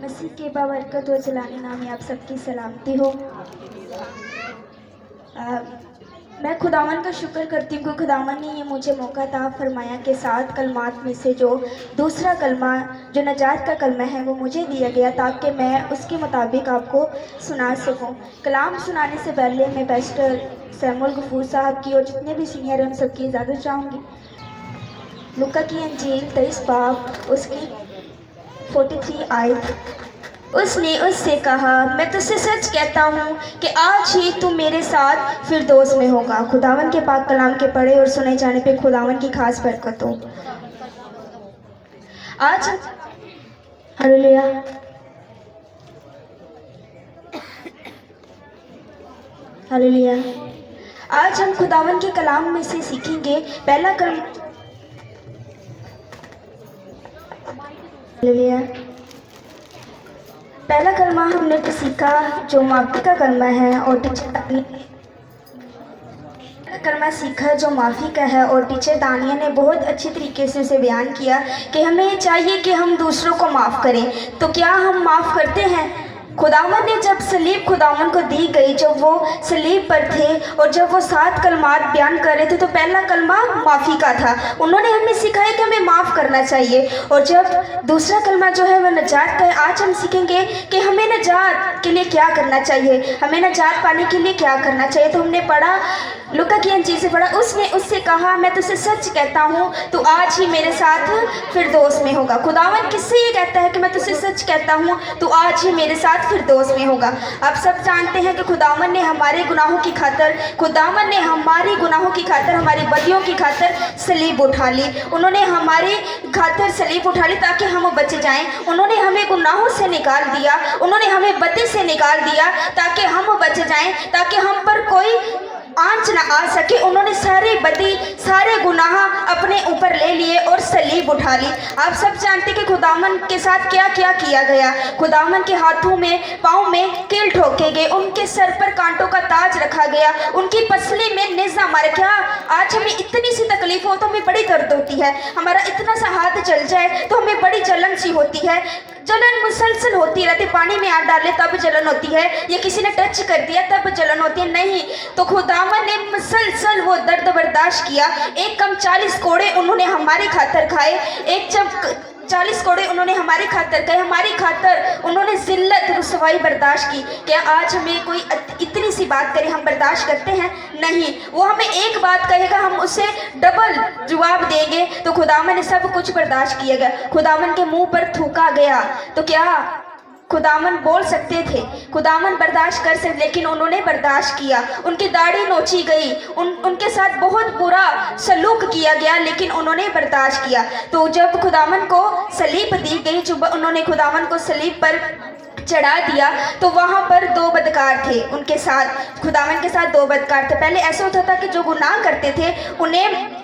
मसीह के बाबरकत व जलानी नाम आप सबकी सलामती हो। मैं खुदावन का शुक्र करती हूँ कि खुदावन ने ये मुझे मौका था फरमाया के 7 कलमात में से जो दूसरा कलमा जो नजात का कलमा है वो मुझे दिया गया ताकि मैं उसके मुताबिक आपको सुना सकूँ। कलाम सुनाने से पहले मैं पास्टर सैमुअल गफूर साहब की और जितने भी सीनियर हैं उन सबकी इजाज़त चाहूँगी। लूका की अंजील 23 बाब उसकी 43 आयत। उसने उससे कहा, मैं तुझसे सच कहता हूँ कि आज ही तू मेरे साथ फिरदौस में होगा। खुदावन के पाक कलाम के पढ़े और सुने जाने पे खुदावन की खास बरकत हो। आज हालेलुया। हालेलुया। आज हम खुदावन के कलाम में से सीखेंगे पहला कलम। हालेलुया। पहला कलमा हमने तो सीखा जो माफ़ी का कलमा है और कलमा सीखा जो माफ़ी का है और टीचर दानिया ने बहुत अच्छी तरीके से उसे बयान किया कि हमें चाहिए कि हम दूसरों को माफ़ करें। तो क्या हम माफ़ करते हैं? खुदावन ने जब सलीब खुदावन को दी गई, जब वो सलीब पर थे और जब वो 7 कलमात बयान कर रहे थे तो पहला कलमा माफ़ी का था। उन्होंने हमें सिखाया कि हमें माफ़ करना चाहिए। और जब दूसरा कलमा जो है वह नजात का है। आज हम सीखेंगे कि हमें नजात के लिए क्या करना चाहिए, हमें नजात पाने के लिए क्या करना चाहिए। तो हमने पढ़ा, लूका की अंजील से पढ़ा, उसने उससे कहा, मैं तुझसे सच कहता हूँ तू आज ही मेरे साथ फिरदौस में होगा। खुदावन किससे ये कहता है कि मैं तुझसे सच कहता हूँ तू आज ही मेरे साथ फिरदौस में होगा। आप सब जानते हैं कि खुदावन ने हमारे गुनाहों की खातर, खुदावन ने हमारी गुनाहों की खातर, हमारी बदियों की खातर सलीब उठा ली। उन्होंने हमारी खातर सलीब उठा ली ताकि हम बच जाएं। उन्होंने हमें गुनाहों से निकाल दिया, उन्होंने हमें बदी से निकाल दिया ताकि हम बच जाएं, ताकि हम पर कोई आंच ना आ सके। उन्होंने सारी बदी, सारे गुनाह अपने ऊपर ले लिए और सलीब उठा ली। आप सब जानते कि खुदावन के साथ क्या क्या किया गया। खुदावन के हाथों में, पाँव में कील ठोके गए, उनके सर पर कांटों का ताज रखा गया, उनकी पसली में नेज़ा मारा। क्या आज हमें इतनी सी तकलीफ हो तो हमें बड़ी दर्द होती है, हमारा इतना सा हाथ जल जाए तो हमें बड़ी जलन सी होती है, जलन मुसलसल होती रहती। पानी में हाथ डाले तब जलन होती है, या किसी ने टच कर दिया तब जलन होती है, नहीं। तो खुदावन ने मुसलसल वो दर्द बर्दाश्त किया। एक कम 40 कोड़े उन्होंने हमारी खातर खाए, एक जब 40 कोड़े उन्होंने हमारी खातर खाए, हमारी खातर उन्होंने जिल्लत रुसवाई बर्दाश्त की। क्या आज हमें कोई इतनी सी बात करे हम बर्दाश्त करते हैं? नहीं। वो हमें एक बात कहेगा हम उसे डबल जवाब देंगे। तो खुदावन ने सब कुछ बर्दाश्त किया गया। खुदावन के मुंह पर थूका गया तो क्या खुदावन बोल सकते थे? खुदावन बर्दाश्त कर सकते, लेकिन उन्होंने बर्दाश्त किया। उनकी दाढ़ी नोची गई, उनके साथ बहुत बुरा सलूक किया गया, लेकिन उन्होंने बर्दाश्त किया। तो जब खुदावन को सलीब दी गई, जब उन्होंने खुदावन को सलीब पर चढ़ा दिया तो वहाँ पर 2 बदकार थे उनके साथ, खुदावन के साथ 2 बदकार थे। पहले ऐसा होता था कि जो गुनाह करते थे उन्हें,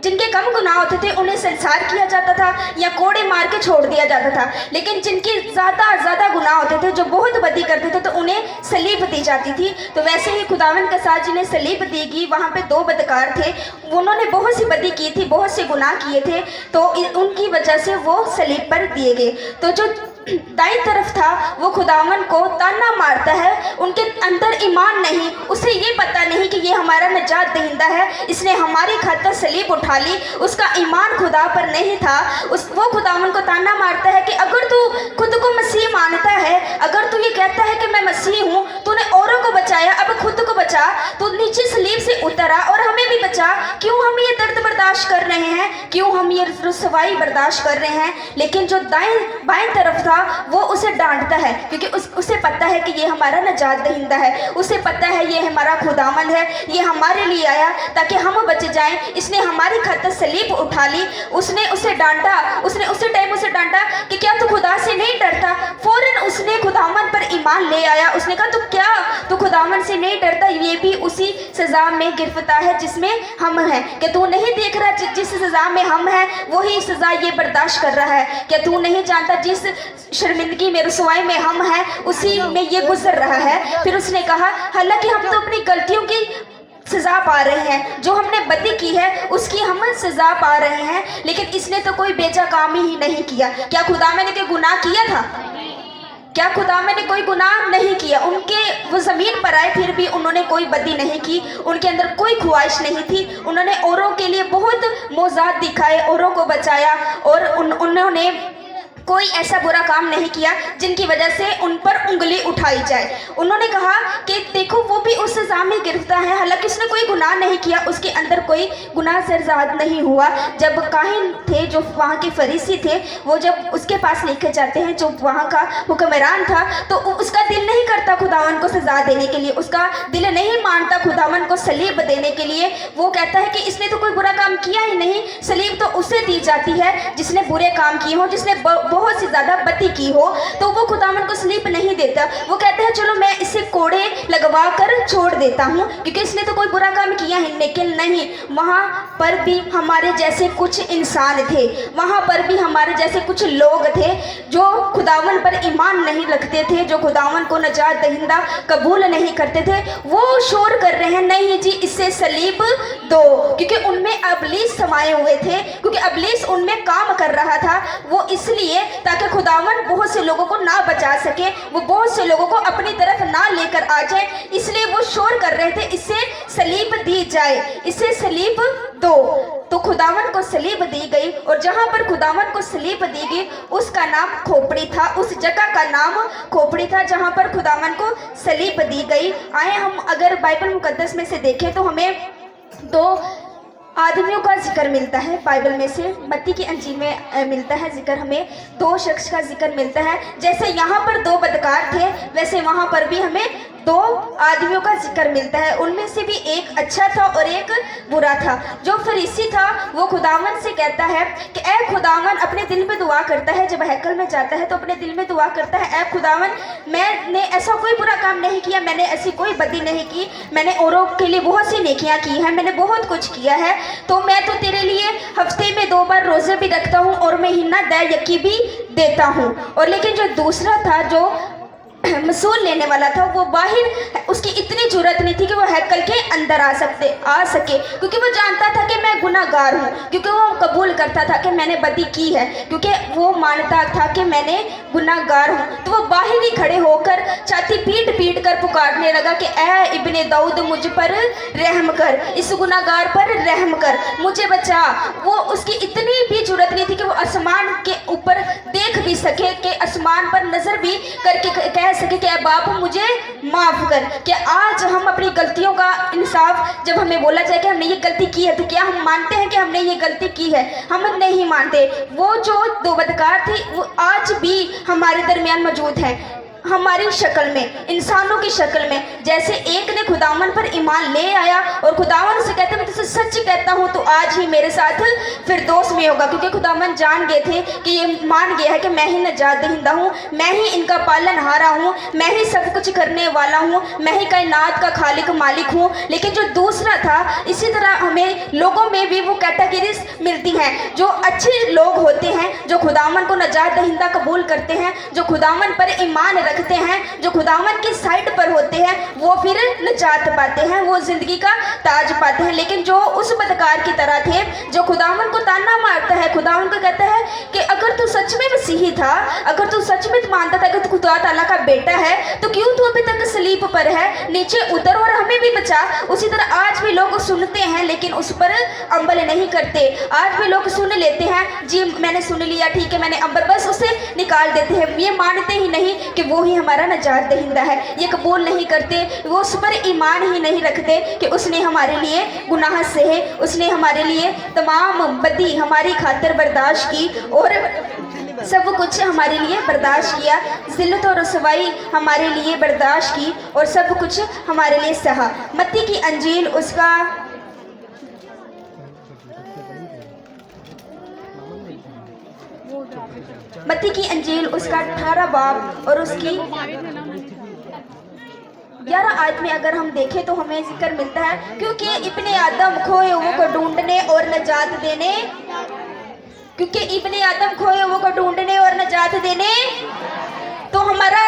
जिनके कम गुनाह होते थे उन्हें संसार किया जाता था या कोड़े मार के छोड़ दिया जाता था, लेकिन जिनके ज़्यादा गुनाह होते थे, जो बहुत बदी करते थे, तो उन्हें सलीब दी जाती थी। तो वैसे ही खुदावन के साथ जिन्हें सलीब दी गई, वहाँ पे 2 बदकार थे, उन्होंने बहुत सी बदी की थी, बहुत से गुनाह किए थे, तो उनकी वजह से वो सलीब पर दिए गए। तो जो दाई तरफ था वो खुदावन को ताना मारता है, उनके अंदर ईमान नहीं, उसे ये पता नहीं कि ये हमारा निजात दहिंदा है, इसने हमारी खातिर सलीब उठा ली, उसका ईमान खुदा पर नहीं था। वो खुदावन को ताना मारता है कि अगर तू खुद को मसीह मानता है, अगर तू ये कहता है कि मैं मसीह हूँ, तूने औरों को बचाया, अब खुद को बचा। तू नीचे सलीब से उतरा और हमें भी बचा। क्यों हम ये दर्द बर्दाश्त कर रहे हैं, क्यों हम ये रुसवाई बर्दाश्त कर रहे हैं? लेकिन जो बाएं तरफ था वो उसे डांटता है, क्योंकि उसे पता है कि ये हमारा नजात दहिंदा है, उसे पता है ये हमारा खुदावन है, ये हमारे लिए आया ताकि हम बच जाएं, इसने हमारी खातिर सलीब उठा ली। उसने उसे डांटा, उसने उसी टाइम उसे डांटा कि क्या तू खुदा से नहीं डरता? फौरन उसने खुदावन पर ईमान ले आया। उसने कहा तू खुदावन से नहीं डरता? ये भी उसी सजा में गिरफ्तार है जिसमें हम हैं। क्या तू नहीं देख रहा जिस सजा में हम हैं वही सजा ये बर्दाश्त कर रहा है? क्या तू नहीं जानता जिस शर्मिंदगी में, रुसवाई में हम हैं उसी में ये गुजर रहा है? फिर उसने कहा हालांकि हम तो अपनी गलतियों की सजा पा रहे हैं, जो हमने बदी की है उसकी हम सजा पा रहे हैं, लेकिन इसने तो कोई बेजा काम ही नहीं किया। क्या खुदा मैंने के गुनाह किया था? क्या खुदावन ने कोई गुनाह नहीं किया? उनके वो ज़मीन पर आए फिर भी उन्होंने कोई बदी नहीं की, उनके अंदर कोई ख्वाहिश नहीं थी। उन्होंने औरों के लिए बहुत मोज़ात दिखाए, औरों को बचाया और उन्होंने कोई ऐसा बुरा काम नहीं किया जिनकी वजह से उन पर उंगली उठाई जाए। उन्होंने कहा कि देखो वो भी उस सज़ा में गिरफ्तार है, हालांकि उसने कोई गुनाह नहीं किया, उसके अंदर कोई गुनाह सरज़ाद नहीं हुआ। जब काहिन थे, जो वहाँ के फरीसी थे, वो जब उसके पास लेकर जाते हैं, जो वहाँ का हुक्मरान था, तो उसका दिल नहीं करता खुदावन को सज़ा देने के लिए, उसका दिल नहीं मानता खुदावन को सलीब देने के लिए। वो कहता है कि इसने तो कोई बुरा काम किया ही नहीं, सलीब तो उसे दी जाती है जिसने बुरे काम किए हों, जिसने बहुत सी ज़्यादा बदी की हो, तो वो खुदावन को सलीब नहीं देता। वो कहते हैं चलो मैं इसे कोड़े लगवा कर छोड़ देता हूँ, क्योंकि इसने तो कोई बुरा काम किया है। लेकिन नहीं, वहाँ पर भी हमारे जैसे कुछ इंसान थे, वहाँ पर भी हमारे जैसे कुछ लोग थे जो खुदावन पर ईमान नहीं रखते थे, जो खुदावन को नजात दहिंदा कबूल नहीं करते थे। वो शोर कर रहे हैं, नहीं जी इसे सलीब दो, क्योंकि उनमें अबलीस समाये हुए थे, क्योंकि अबलीस उनमें काम कर रहा था। वो इसलिए ताकि खुदावन बहुत से लोगों को ना बचा सके, वो बहुत से लोगों को अपनी तरफ ना लेकर आ जाए, इसलिए वो शोर कर रहे थे इसे सलीब दी जाए, इसे सलीब दो। तो खुदावन को सलीब दी गई, और जहाँ पर खुदावन को सलीब दी गई उसका नाम खोपड़ी था, उस जगह का नाम खोपड़ी था जहाँ पर खुदावन को सलीब दी गई। आए हम अगर बाइबल मुकद्दस में से देखें तो हमें दो आदमियों का जिक्र मिलता है बाइबल में से। मत्ती की अंजील में मिलता है जिक्र, हमें दो शख्स का जिक्र मिलता है। जैसे यहाँ पर दो बदकार थे, वैसे वहाँ पर भी हमें दो आदमियों का जिक्र मिलता है। उनमें से भी एक अच्छा था और एक बुरा था। जो फरीसी था वो खुदावन से कहता है कि ऐ खुदावन, अपने दिल में दुआ करता है, जब हैकल में जाता है तो अपने दिल में दुआ करता है, ऐ खुदावन मैंने ऐसा कोई बुरा काम नहीं किया, मैंने ऐसी कोई बदी नहीं की, मैंने औरों के लिए बहुत सी नेकियां की हैं, मैंने बहुत कुछ किया है, तो मैं तो तेरे लिए हफ्ते में 2 बार रोज़े भी रखता हूँ और महीना दय यकी भी देता हूँ। और लेकिन जो दूसरा था, जो मसूल लेने वाला था, वो बाहर, उसकी इतनी जरूरत नहीं थी कि वो हैकल के अंदर आ सके, क्योंकि वो जानता था कि मैं गुनाहगार हूँ, क्योंकि वो कबूल करता था कि मैंने बदी की है, क्योंकि वो मानता था कि मैंने गुनाहगार हूँ। तो वो बाहर ही खड़े होकर छाती पीट कर पुकारने लगा कि ऐ इब्ने दाऊद, मुझ पर रहम कर, इस गुनाहगार पर रहम कर, मुझे बचा। वो उसकी इतनी भी जरूरत नहीं थी कि वो आसमान के ऊपर देख भी सके, कि आसमान पर नजर भी करके कह सके कि बाप मुझे माफ कर। कि आज हम अपनी गलतियों का इंसाफ, जब हमें बोला जाए कि हमने ये गलती की है, तो क्या हम मानते हैं कि हमने ये गलती की है? हम नहीं मानते। वो जो दो बदकार थे वो आज भी हमारे दरमियान मौजूद हैं, हमारी शक्ल में, इंसानों की शक्ल में। जैसे एक ने खुदावन पर ईमान ले आया और खुदावन से कहते मैं तुझसे सच कहता हूँ तो आज ही मेरे साथ फिरदौस में होगा, क्योंकि खुदावन जान गए थे कि ये मान गया है कि मैं ही नजात दहिंदा हूँ, मैं ही इनका पालनहारा हूँ, मैं ही सब कुछ करने वाला हूँ, मैं ही कायनात का खालिक मालिक हूँ। लेकिन जो दूसरा था, इसी तरह हमें लोगों में भी वो कैटेगरीज मिलती हैं। जो अच्छे लोग होते हैं, जो खुदावन को नजात दहिंदा कबूल करते हैं, जो खुदावन पर ईमान रखते हैं, जो खुदावन की साइड पर होते हैं, वो फिर निजात पाते हैं, वो जिंदगी का ताज पाते हैं। लेकिन जो उस बदकार की तरह थे, जो खुदावन को ताना मारता है, खुदावन को कहता है कि अगर तू सच में मसीही था, अगर तू सच में मानता था कि तू खुदा ताला का बेटा है, तो क्यों तू अभी तक सलीब पर है? नीचे उतर और हमें भी बचा। उसी तरह आज भी लोग सुनते हैं लेकिन उस पर अमल नहीं करते। आज भी लोग सुन लेते हैं, जी मैंने सुन लिया, ठीक है मैंने अमल, बस उसे निकाल देते हैं। ये मानते ही नहीं कि वो ही हमारा नजात दहिंदा है, ये कबूल नहीं करते, वो उस पर ईमान ही नहीं रखते कि उसने हमारे लिए गुनाह सहे, उसने हमारे लिए तमाम बदी हमारी खातिर बर्दाश्त की और सब कुछ हमारे लिए बर्दाश्त किया, जिल्लत और रसवाई हमारे लिए बर्दाश्त की और सब कुछ हमारे लिए सहा। मत्ती की अंजील उसका मत्ती की अंजील उसका 18 बाब और उसकी 11 आयत में अगर हम देखें तो हमें जिक्र मिलता है, क्योंकि इब्ने आदम खोए हुओं को ढूंढने और नजात देने, क्योंकि इब्ने आदम खोए हुओं को ढूंढने और नजात देने। तो हमारा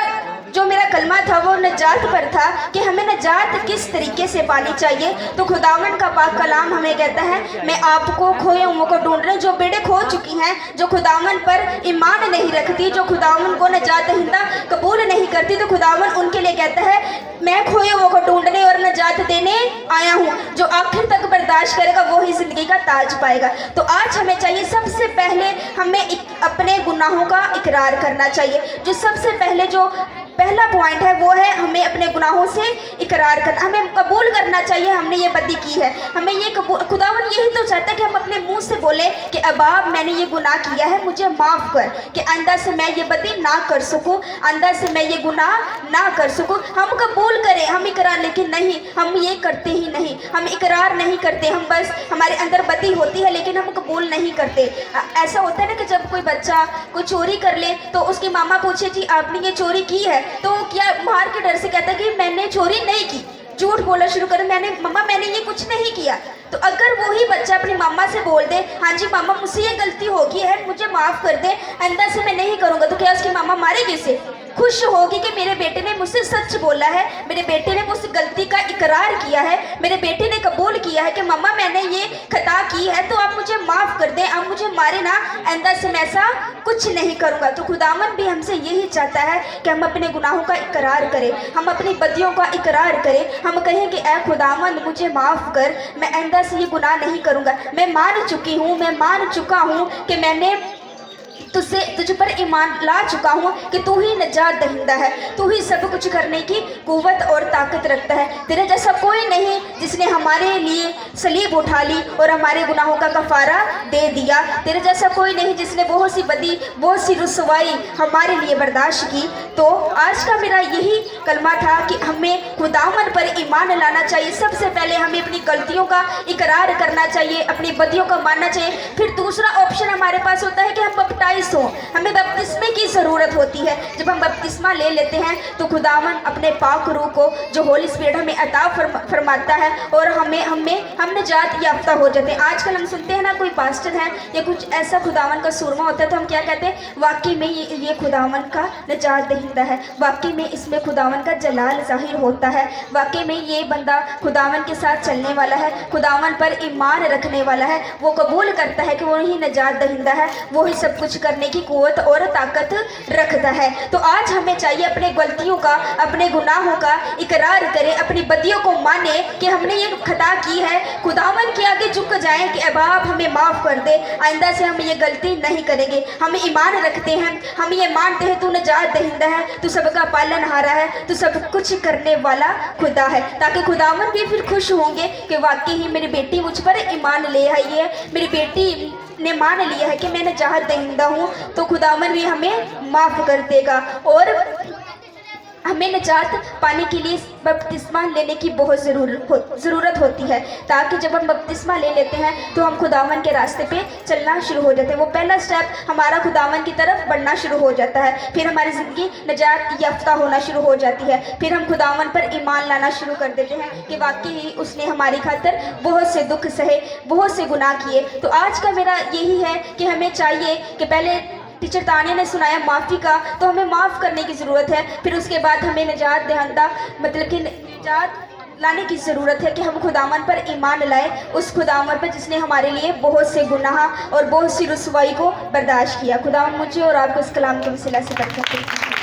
जो मेरा कलमा था वो और नजात पर था कि हमें नजात किस तरीके से पानी चाहिए। तो खुदावन का पाक कलाम हमें कहता है, मैं आपको खोए हुओं को ढूंढ रहे, जो बेड़े खो चुकी हैं, जो खुदावन पर ईमान नहीं रखती, जो खुदावन को नजात दहिंदा कबूल नहीं करती, तो खुदावन उनके लिए कहता है, मैं खोए हुओं को ढूंढने और नजात देने आया हूँ। जो आखिर तक बर्दाश्त करेगा वो ही जिंदगी का ताज पाएगा। तो आज हमें चाहिए, सबसे पहले हमें अपने गुनाहों का इकरार करना चाहिए। जो सबसे पहले जो पहला पॉइंट है वो है हमें अपने गुनाहों से इकरार करना, हमें कबूल करना चाहिए हमने ये बदी की है। हमें ये खुदावन यही तो चाहता है कि हम अपने मुंह से बोलें कि अबाब मैंने ये गुनाह किया है, मुझे माफ़ कर, कि आइंदा से मैं ये बदी ना कर सकूं, आइंदा से मैं ये गुनाह ना कर सकूं। हम कबूल करें, हम इकरार, लेकिन नहीं, हम ये करते ही नहीं, हम इकरार नहीं करते। हम बस, हमारे अंदर बदी होती है लेकिन हम कबूल नहीं करते। ऐसा होता है ना कि जब कोई बच्चा कोई चोरी कर ले तो उसकी मामा पूछे जी आपने ये चोरी की है, तो क्या मार के डर से कहता है कि मैंने चोरी नहीं की, झूठ बोलना शुरू करे, मम्मा मैंने ये कुछ नहीं किया। तो अगर वही बच्चा अपनी मामा से बोल दे, हाँ जी मामा मुझसे ये गलती होगी है, मुझे माफ़ कर दे, आइंदा से मैं नहीं करूँगा, तो क्या उसकी मामा मारेगी उसे? खुश होगी कि मेरे बेटे ने मुझसे सच बोला है, मेरे बेटे ने मुझसे गलती का इकरार किया है, मेरे बेटे ने कबूल किया है कि मम्मा मैंने ये खता की है, तो आप मुझे माफ़ कर दें, आप मुझे मारे ना, आइंदा से मैं ऐसा कुछ नहीं करूँगा। तो खुदावन भी हमसे यही चाहता है कि हम अपने गुनाहों का इकरार करें, हम अपनी बदियों का इकरार करें, हम कहें कि ऐ खुदावन मुझे माफ़ कर, मैं आइंदा से ये गुनाह नहीं करूँगा, मैं मान चुकी हूँ, मैं मान चुका हूँ कि मैंने तुझ पर ईमान ला चुका हूँ कि तू ही नजात दहिंदा है, तू ही सब कुछ करने की कुव्वत और ताकत रखता है। तेरे जैसा कोई नहीं जिसने हमारे लिए सलीब उठा ली और हमारे गुनाहों का कफारा दे दिया। तेरे जैसा कोई नहीं जिसने बहुत सी बदी, बहुत सी रुसवाई हमारे लिए बर्दाश्त की। तो आज का मेरा यही कलमा था कि हमें खुदावन पर ईमान लाना चाहिए। सबसे पहले हमें अपनी गलतियों का इकरार करना चाहिए, अपनी बदियों को मानना चाहिए। फिर दूसरा ऑप्शन हमारे पास होता है कि हम बपटाइज हो, हमें बपतिस्मे की ज़रूरत होती है। जब हम बपतिस्मा ले लेते हैं तो खुदावन अपने पाक रूह को, जो होली स्पिरिट हमें अता फरमाता है और हम निजात याफ्ता हो जाते हैं। आजकल हम सुनते हैं ना, कोई पास्टर है या कुछ ऐसा खुदावन का सूरमा होता है तो हम क्या कहते हैं, वाकई में ये खुदावन का निजात दहिंदा है, वाकई में इसमें खुदावन का जलाल जाहिर होता है, वाकई में ये बंदा खुदावन के साथ चलने वाला है, खुदावन पर ईमान रखने वाला है, वो कबूल करता है कि वो ही निजात दहिंदा है, वो ही सब कुछ करने की कुव्वत और ताकत रखता है। तो आज हमें चाहिए अपने गलतियों का, अपने गुनाहों का इकरार करें, अपनी बदियों को माने कि हमने ये खता की है, खुदावन के आगे झुक जाएं कि अबाब हमें माफ़ कर दे, आइंदा से हम ये गलती नहीं करेंगे। हम ईमान रखते हैं, हम ये मानते हैं तू निजात दहिंदा है, तू सबका पालनहारा है, तू सब कुछ करने वाला खुदा है, ताकि खुदावन भी फिर खुश होंगे कि वाकई ही मेरी बेटी मुझ पर ईमान ले आई है, मेरी बेटी ने मान लिया है कि मैं निजात दहिंदा हूँ, तो खुदावन भी हमें माफ़ कर देगा। और हमें निजात पाने के लिए बपतिस्मा लेने की बहुत ज़रूरत होती है, ताकि जब हम बपतिस्मा ले लेते हैं तो हम खुदावन के रास्ते पे चलना शुरू हो जाते हैं। वो पहला स्टेप हमारा खुदावन की तरफ बढ़ना शुरू हो जाता है, फिर हमारी ज़िंदगी निजात याफ्ता होना शुरू हो जाती है, फिर हम खुदावन पर ईमान लाना शुरू कर देते हैं कि वाकई ही उसने हमारी खातिर बहुत से दुख सहे, बहुत से गुनाह किए। तो आज का मेरा यही है कि हमें चाहिए कि पहले टीचर तानिया ने सुनाया माफ़ी का, तो हमें माफ़ करने की ज़रूरत है, फिर उसके बाद हमें निजात दहिंदा मतलब कि निजात लाने की ज़रूरत है कि हम खुदावन पर ईमान लाए, उस खुदावन पर जिसने हमारे लिए बहुत से गुनाह और बहुत सी रुसवाई को बर्दाश्त किया। खुदावन मुझे और आपको इस कलाम के वसीला से बरकत दे।